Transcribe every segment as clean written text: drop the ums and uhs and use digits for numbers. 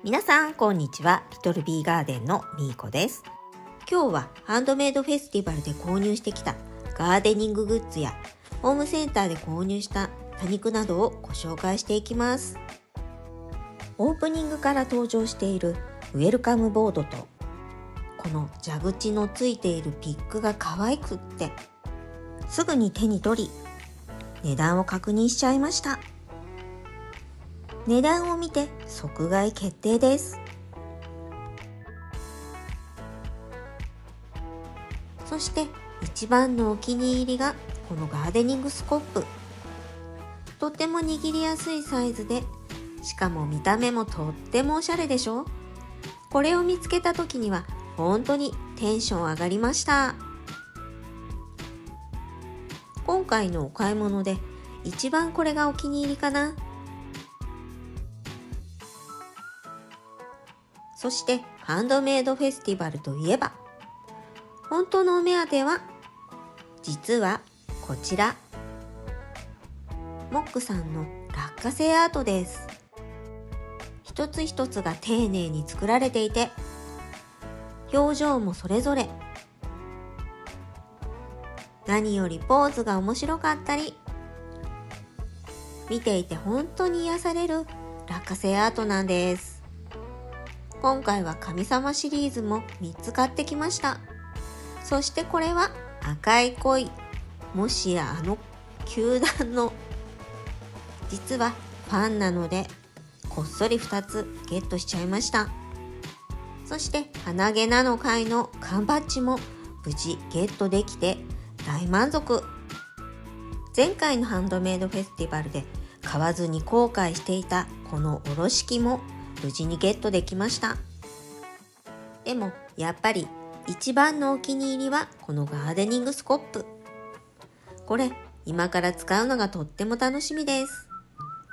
皆さんこんにちは。リトルビーガーデンのみーこです。今日はハンドメイドフェスティバルで購入してきたガーデニンググッズやホームセンターで購入した多肉などをご紹介していきます。オープニングから登場しているウェルカムボードとこの蛇口のついているピックが可愛くってすぐに手に取り値段を確認しちゃいました。値段を見て即買い決定です。そして一番のお気に入りがこのガーデニングスコップ。とっても握りやすいサイズで、しかも見た目もとってもおしゃれでしょ。これを見つけた時には本当にテンション上がりました。今回のお買い物で一番これがお気に入りかな。そしてハンドメイドフェスティバルといえば本当のお目当ては実はこちらモックさんの落花生アートです。一つ一つが丁寧に作られていて表情もそれぞれ、何よりポーズが面白かったり見ていて本当に癒される落花生アートなんです。今回は神様シリーズも3つ買ってきました。そしてこれは赤い恋、もしや球団の実はファンなのでこっそり2つゲットしちゃいました。そして鼻毛なの会の缶バッジも無事ゲットできて大満足。前回のハンドメイドフェスティバルで買わずに後悔していたこのおろし器も無事にゲットできました。でもやっぱり一番のお気に入りはこのガーデニングスコップ。これ今から使うのがとっても楽しみです。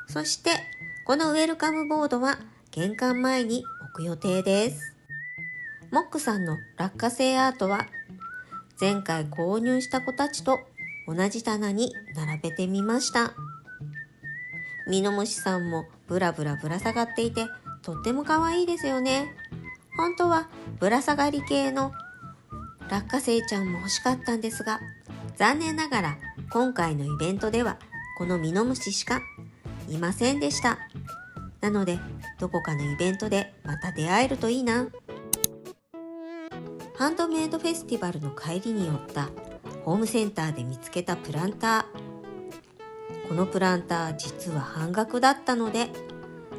そしてこのウェルカムボードは玄関前に置く予定です。モックさんの落花生アートは前回購入した子たちと同じ棚に並べてみました。ミノムシさんもブラブラぶら下がっていてとっても可愛いですよね。本当はぶら下がり系の落花生ちゃんも欲しかったんですが、残念ながら今回のイベントではこのミノムシしかいませんでした。なのでどこかのイベントでまた出会えるといいな。ハンドメイドフェスティバルの帰りに寄ったホームセンターで見つけたプランター。このプランター実は半額だったので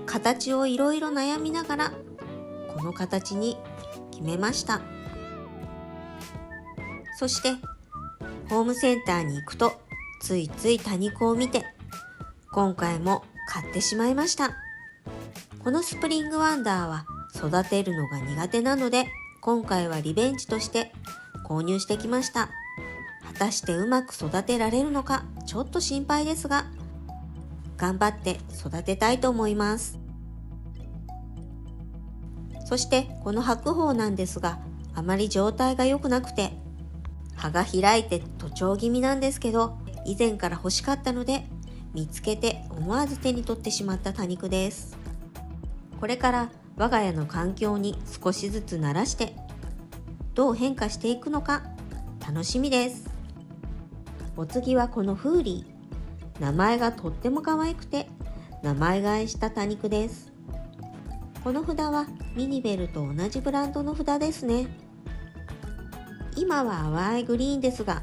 形をいろいろ悩みながらこの形に決めました。そしてホームセンターに行くとついつい多肉を見て今回も買ってしまいました。このスプリングワンダーは育てるのが苦手なので今回はリベンジとして購入してきました。果たしてうまく育てられるのかちょっと心配ですが頑張って育てたいと思います。そしてこの白鳳なんですがあまり状態が良くなくて葉が開いて徒長気味なんですけど以前から欲しかったので見つけて思わず手に取ってしまった多肉です。これから我が家の環境に少しずつ慣らしてどう変化していくのか楽しみです。お次はこのフーリー。名前がとっても可愛くて名前替えした多肉です。この札はミニベルと同じブランドの札ですね。今は淡いグリーンですが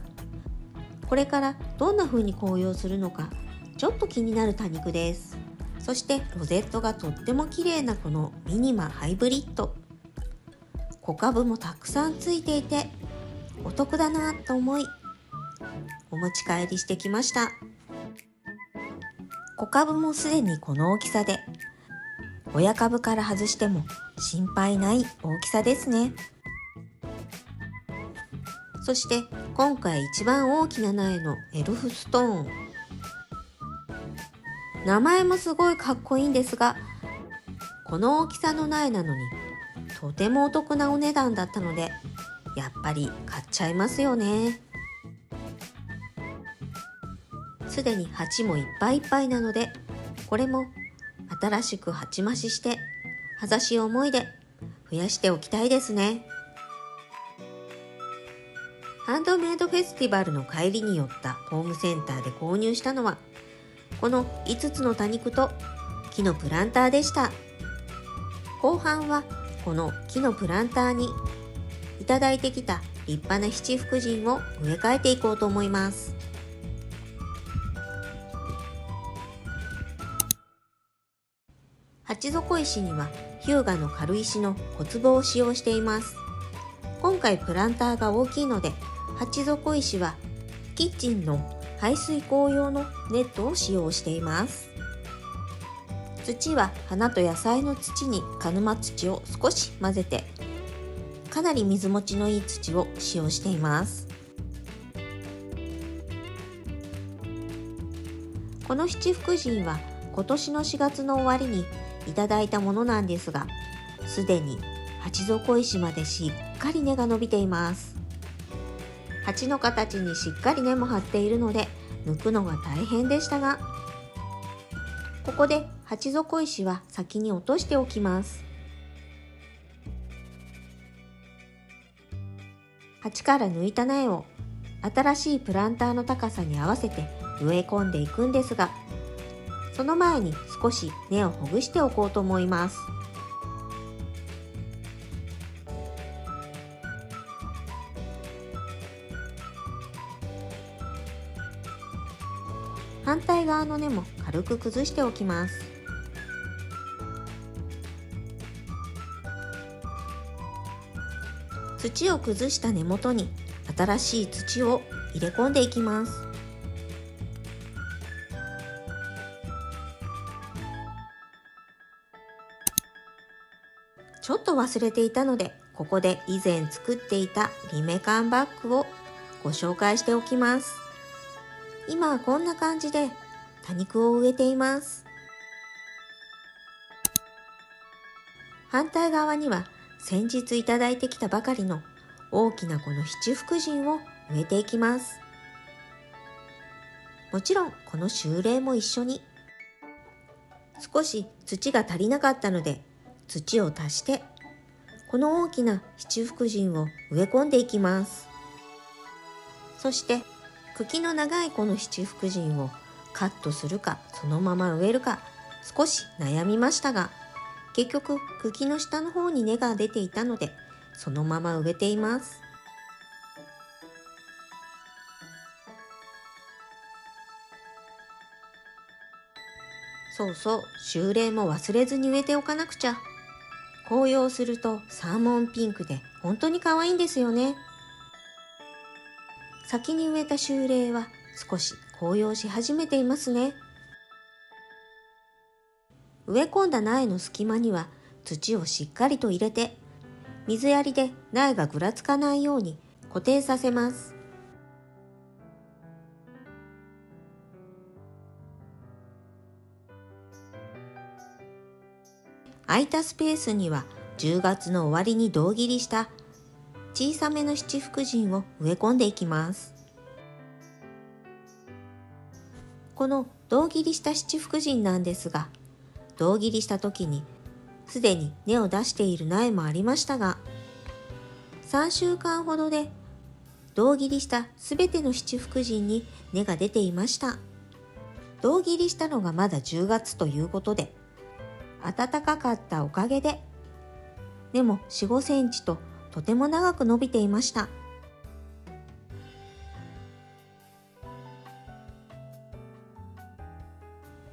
これからどんな風に紅葉するのかちょっと気になる多肉です。そしてロゼットがとっても綺麗なこのミニマハイブリッド。小株もたくさんついていてお得だなと思いお持ち帰りしてきました。小株もすでにこの大きさで親株から外しても心配ない大きさですね。そして今回一番大きな苗のエルフストーン。名前もすごいかっこいいんですがこの大きさの苗なのにとてもお得なお値段だったのでやっぱり買っちゃいますよね。すでに鉢もいっぱいいっぱいなのでこれも新しく鉢増しして葉し思いで増やしておきたいですね。ハンドメイドフェスティバルの帰りに寄ったホームセンターで購入したのはこの5つの多肉と木のプランターでした。後半はこの木のプランターにいただいてきた立派な七福神を植え替えていこうと思います。鉢底石には日向の軽石の小粒を使用しています。今回プランターが大きいので鉢底石はキッチンの排水口用のネットを使用しています。土は花と野菜の土に鹿沼土を少し混ぜてかなり水持ちのいい土を使用しています。この七福神は今年の4月の終わりにいただいたものなんですが、すでに鉢底石までしっかり根が伸びています。鉢の形にしっかり根も張っているので抜くのが大変でしたが、ここで鉢底石は先に落としておきます。鉢から抜いた苗を新しいプランターの高さに合わせて植え込んでいくんですが、その前に少し根をほぐしておこうと思います。反対側の根も軽く崩しておきます。土を崩した根元に新しい土を入れ込んでいきます。ちょっと忘れていたので、ここで以前作っていたリメカンバッグをご紹介しておきます。今はこんな感じで多肉を植えています。反対側には先日いただいてきたばかりの大きなこの七福神を植えていきます。もちろんこの修霊も一緒に。少し土が足りなかったので土を足してこの大きな七福神を植え込んでいきます。そして茎の長いこの七福神をカットするかそのまま植えるか少し悩みましたが、結局茎の下の方に根が出ていたのでそのまま植えています。そうそう、修霊も忘れずに植えておかなくちゃ。紅葉するとサーモンピンクで本当に可愛いんですよね。先に植えた修霊は少し紅葉し始めていますね。植え込んだ苗の隙間には土をしっかりと入れて、水やりで苗がぐらつかないように固定させます。空いたスペースには10月の終わりに胴切りした小さめの七福神を植え込んでいきます。この胴切りした七福神なんですが、胴切りした時にすでに根を出している苗もありましたが、3週間ほどで胴切りしたすべての七福神に根が出ていました。胴切りしたのがまだ10月ということで、暖かかったおかげで根も4、5センチととても長く伸びていました。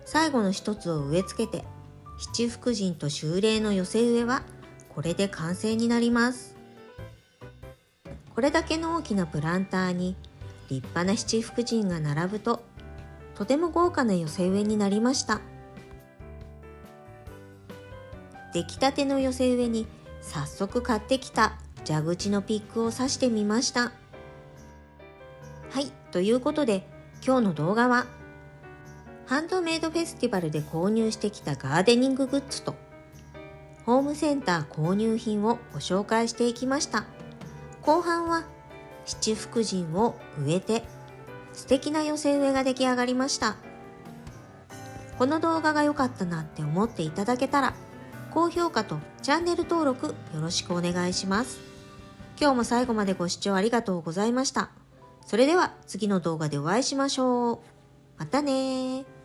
最後の一つを植え付けて、七福神と修霊の寄せ植えはこれで完成になります。これだけの大きなプランターに立派な七福神が並ぶと、とても豪華な寄せ植えになりました。出来たての寄せ植えに早速買ってきた蛇口のピックを刺してみました。はい、ということで今日の動画はハンドメイドフェスティバルで購入してきたガーデニンググッズとホームセンター購入品をご紹介していきました。後半は七福神を植えて素敵な寄せ植えが出来上がりました。この動画が良かったなって思っていただけたら高評価とチャンネル登録よろしくお願いします。今日も最後までご視聴ありがとうございました。それでは次の動画でお会いしましょう。またねー。